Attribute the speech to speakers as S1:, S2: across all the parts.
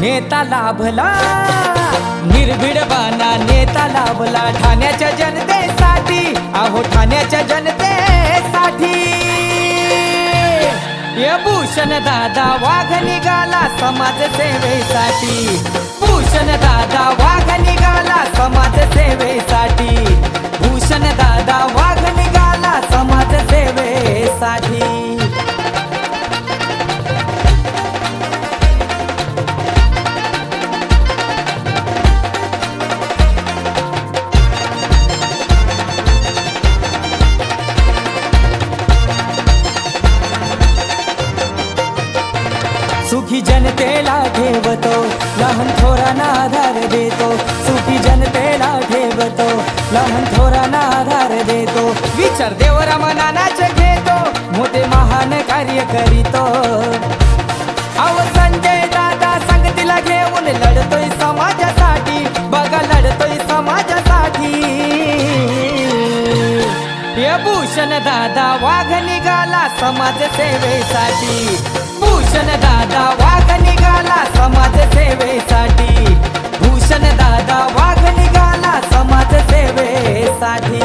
S1: नेता लाभला, निर्भीडपणा नेता लाभला ठाण्याच्या जनतेसाठी, अहो ठाण्याच्या जनतेसाठी। ये भूषण दादा वाघ निघाला समाजसेवेसाठी, भूषण दादा वाघ निघाला समाजसेवेसाठी, भूषण दादा वाघ निघाला समाजसेवेसाठी। सुखी जनतेला ठेवतो, लहान थोरांना आधार देतो, सुखी जनतेला ठेवतो, लहान थोरांना आधार देतो, विचार देवरा मनानाच घेतो, मोठे महान कार्य करीतो। अव संजय दादा संगतीला घेऊन लढतोय समाजासाठी, बघा लढतोय समाजासाठी। ये भूषण दादा वाघ निघाला समाजसेवेसाठी, भूषण दादा वाघ निघाला समाजसेवेसाठी, भूषण दादा वाघ निघाला समाजसेवेसाठी।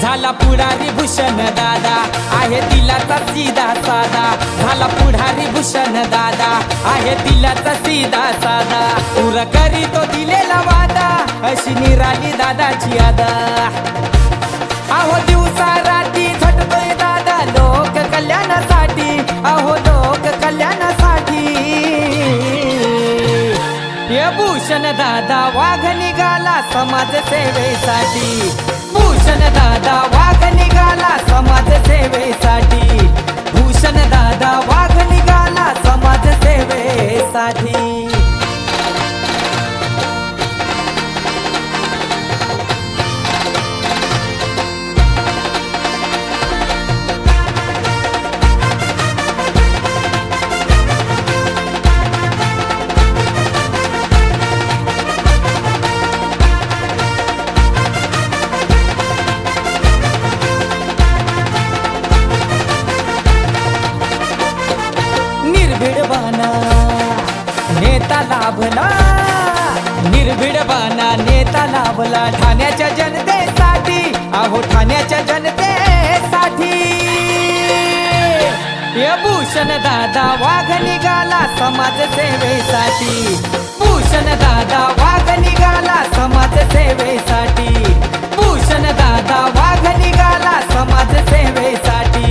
S1: झाला पुढारी भूषण दादा आहे दिलाचा सीधा साधा, झाला पुढारी भूषण दादा आहे दिलाचा सीधा साधा, पुरा करी तो दिलेला वादा, अशी निराली दादाची आदा। अहो दिवसा रात्री झटतोय दादा लोक कल्याणासाठी, अहो लोक कल्याणासाठी। ये भूषण दादा वाघ निघाला समाजसेवेसाठी, भूषण दादा वाघ निघाला समाजसेवेसाठी, भूषण दादा वाघ निघाला समाजसेवेसाठी। निर्भीडपणा नेता लाभला, निर्भीडपणा नेता लाभला ठाण्याच्या जनतेसाठी, अहो ठाण्याच्या जनतेसाठी। ये भूषण दादा वाघ निघाला समाजसेवेसाठी, भूषण दादा वाघ निघाला समाजसेवेसाठी, भूषण दादा वाघ निघाला समाजसेवेसाठी,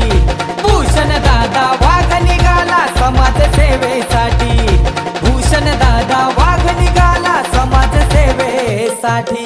S1: भूषण दादा वाघ निघाला समाजसेवेसाठी, भूषण दादा वाघ निघाला समाजसेवेसाठी।